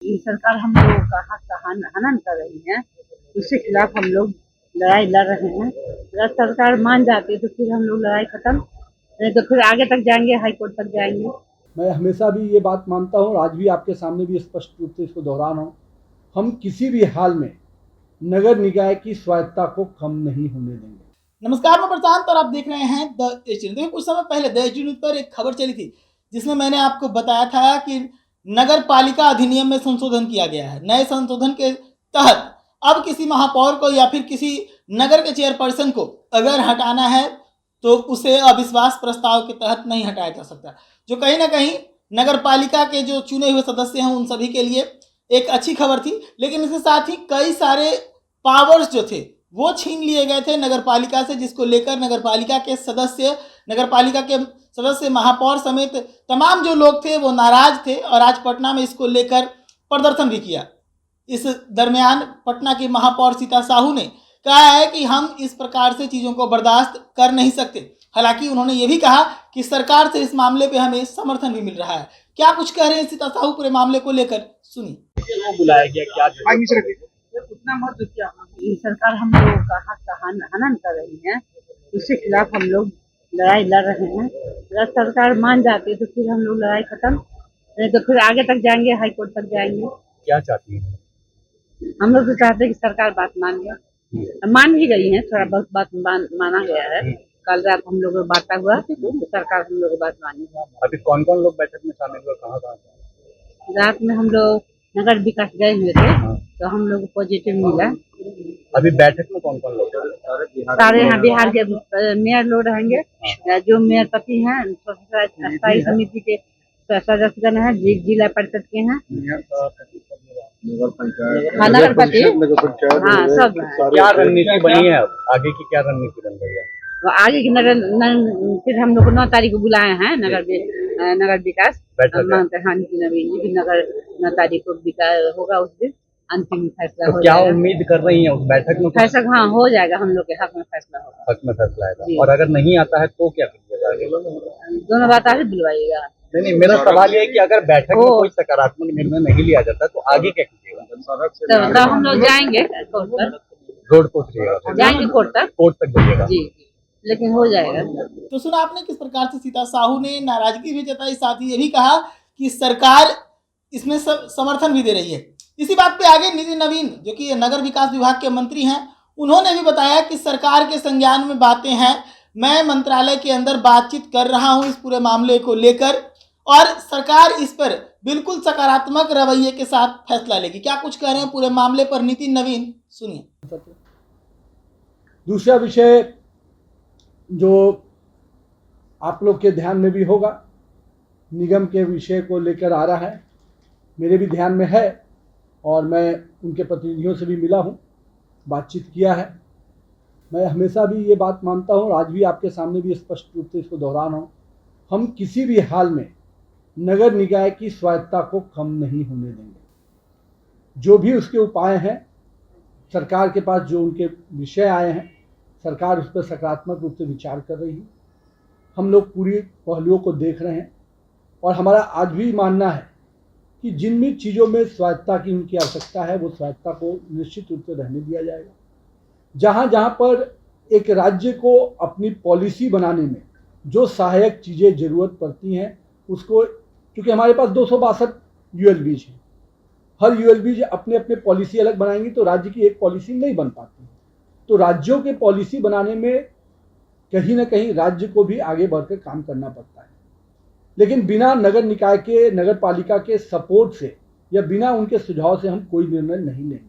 ये सरकार हम लोगों का हक का हनन कर रही है, उसके खिलाफ हम लोग लड़ाई लड़ रहे हैं। अगर सरकार मान जाती है तो फिर हम लोग लड़ाई खत्म, नहीं तो फिर आगे तक जाएंगे, हाई कोर्ट तक जाएंगे। मैं हमेशा भी ये बात मानता हूँ, आज भी आपके सामने भी स्पष्ट रूप से इसको दोहरा रहा हूँ। हम किसी भी हाल में नगर निकाय की स्वायत्ता को कम नहीं होने देंगे। नमस्कार, मैं प्रशांत और आप देख रहे हैं द एच न्यूज। देखिए, कुछ समय पहले द एच न्यूज पर एक खबर चली थी जिसमें मैंने आपको बताया था कि नगर पालिका अधिनियम में संशोधन किया गया है। नए संशोधन के तहत अब किसी महापौर को या फिर किसी नगर के चेयरपर्सन को अगर हटाना है तो उसे अविश्वास प्रस्ताव के तहत नहीं हटाया जा सकता, जो कहीं ना कहीं नगर पालिका के जो चुने हुए सदस्य हैं उन सभी के लिए एक अच्छी खबर थी। लेकिन इसके साथ ही कई सारे पावर्स जो थे वो छीन लिए गए थे नगर पालिका से, जिसको लेकर नगर पालिका के सदस्य महापौर समेत तमाम जो लोग थे वो नाराज थे और आज पटना में इसको लेकर प्रदर्शन भी किया। इस दरमियान पटना की महापौर सीता साहू ने कहा है कि हम इस प्रकार से चीज़ों को बर्दाश्त कर नहीं सकते। हालांकि उन्होंने ये भी कहा कि सरकार से इस मामले पे हमें समर्थन भी मिल रहा है। क्या कुछ कह रहे हैं सीता साहू पूरे मामले को लेकर, सुनिए। वो बुलाया गया क्या उतना मत क्या, ये सरकार हम लोगों का हक का हनन कर रही है, उसके खिलाफ हम लोग लड़ाई लड़ रहे हैं। अगर सरकार मान जाती है तो फिर हम लोग लड़ाई खत्म, नहीं तो फिर आगे तक जाएंगे, हाई कोर्ट तक जाएंगे। क्या चाहती हैं? हम लोग तो चाहते हैं कि सरकार बात मान ले, मान भी गई है, थोड़ा बहुत बात माना गया है। कल रात हम लोग वार्ता हुआ तो सरकार हम लोग बात मानी। अभी कौन कौन लोग बैठक में शामिल हुए, कहाँ कहाँ? रात में हम लोग नगर विकास गए हुए थे तो हम लोग को पॉजिटिव मिला। अभी बैठक में कौन कौन लोग? सारे यहाँ बिहार के मेयर लोग रहेंगे, जो मेयर पति हैं, स्थायी समिति के सदस्यगण हैं, जिला परिषद के हैं, नगर पति, हाँ सब। क्या रणनीति बनी है, आगे की क्या रणनीति बन रही है? आगे की फिर हम लोग को 9 तारीख को बुलाए हैं नगर विकास मांगते हैं। हाँ, नवीन जी नगर 9 तारीख को विकास होगा, उस दिन अंतिम फैसला तो हो क्या जाएगा। उम्मीद कर रही हैं उस बैठक में? फैसला हाँ हो जाएगा, हम लोग के हक में फैसला होगा। हक में फैसला आएगा, और अगर नहीं आता है तो क्या करिएगा आगे? दोनों बात आगे दिलवाइएगा। नहीं, मेरा सवाल ये है कि अगर बैठक में कोई सकारात्मक निर्णय नहीं लिया जाता तो आगे क्या कीजिएगा? तो हम लोग जाएंगे कोर्ट तक, रोड पहुंच जाएंगे कोर्ट तक जाइएगा। जी, लेकिन हो जाएगा। तो सुना आपने किस प्रकार से सीता साहू ने नाराजगी भी जताई, साथ ही ये भी कहा कि सरकार इसमें समर्थन भी दे रही है। इसी बात पे आगे नितिन नवीन जो कि नगर विकास विभाग के मंत्री हैं, उन्होंने भी बताया कि सरकार के संज्ञान में बातें हैं, मैं मंत्रालय के अंदर बातचीत कर रहा हूं इस पूरे मामले को लेकर और सरकार इस पर बिल्कुल सकारात्मक रवैये के साथ फैसला लेगी। क्या कुछ कह रहे हैं पूरे मामले पर नितिन नवीन, सुनिए। दूसरा विषय जो आप लोग के ध्यान में भी होगा, निगम के विषय को लेकर आ रहा है, मेरे भी ध्यान में है और मैं उनके प्रतिनिधियों से भी मिला हूँ, बातचीत किया है। मैं हमेशा भी ये बात मानता हूँ, आज भी आपके सामने भी स्पष्ट रूप से इसको दोहरा रहा हूँ, हम किसी भी हाल में नगर निकाय की स्वायत्ता को कम नहीं होने देंगे। जो भी उसके उपाय हैं, सरकार के पास जो उनके विषय आए हैं, सरकार उस पर सकारात्मक रूप से विचार कर रही है। हम लोग पूरी पहलुओं को देख रहे हैं और हमारा आज भी मानना है कि जिन भी चीज़ों में स्वायत्ता की उनकी आवश्यकता है वो स्वायत्ता को निश्चित रूप से रहने दिया जाएगा। जहाँ जहाँ पर एक राज्य को अपनी पॉलिसी बनाने में जो सहायक चीज़ें ज़रूरत पड़ती हैं उसको, क्योंकि हमारे पास 262 यूएलबीज हैं, हर यूएलबीज अपने अपने पॉलिसी अलग बनाएंगी तो राज्य की एक पॉलिसी नहीं बन पाती। तो राज्यों के पॉलिसी बनाने में कहीं ना कहीं राज्य को भी आगे बढ़कर काम करना पड़ता है, लेकिन बिना नगर निकाय के, नगर पालिका के सपोर्ट से या बिना उनके सुझाव से हम कोई निर्णय नहीं लेंगे।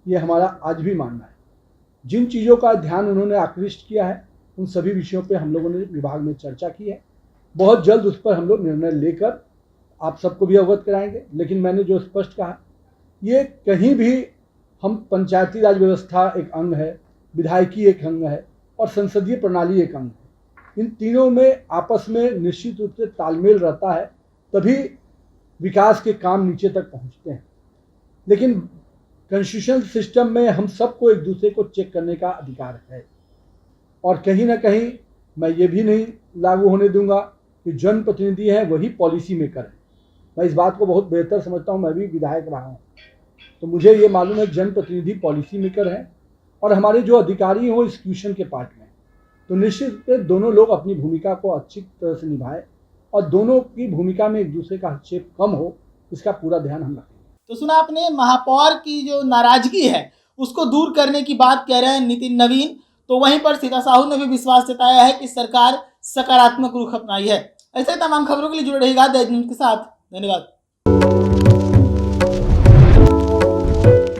ये हमारा आज भी मानना है। जिन चीज़ों का ध्यान उन्होंने आकृष्ट किया है उन सभी विषयों पे हम लोगों ने विभाग में चर्चा की है। बहुत जल्द उस पर हम लोग निर्णय लेकर आप सबको भी अवगत कराएंगे। लेकिन मैंने जो स्पष्ट कहा, ये कहीं भी हम पंचायती राज व्यवस्था एक अंग है, विधायकी एक अंग है और संसदीय प्रणाली एक अंग है। इन तीनों में आपस में निश्चित रूप से तालमेल रहता है, तभी विकास के काम नीचे तक पहुंचते हैं। लेकिन कॉन्स्टिट्यूशनल सिस्टम में हम सबको एक दूसरे को चेक करने का अधिकार है और कहीं ना कहीं मैं ये भी नहीं लागू होने दूंगा कि जनप्रतिनिधि हैं वही पॉलिसी मेकर है। मैं इस बात को बहुत बेहतर समझता हूँ, मैं भी विधायक रहा हूँ, तो मुझे ये मालूम है जनप्रतिनिधि पॉलिसी मेकर है और हमारे जो अधिकारी हैं वो एक्जीक्यूशन के पार्ट में, तो निश्चित रूप से दोनों लोग अपनी भूमिका को अच्छी तरह से निभाएं और दोनों की भूमिका में एक दूसरे का हस्तक्षेप कम हो, इसका पूरा ध्यान हम रखेंगे। तो सुना आपने, महापौर की जो नाराजगी है उसको दूर करने की बात कह रहे हैं नितिन नवीन। तो वहीं पर सीता साहू ने भी विश्वास जताया है कि सरकार सकारात्मक रुख अपनाई है। ऐसे तमाम खबरों के लिए जुड़े रहिएगा द न्यूज़ के साथ। धन्यवाद।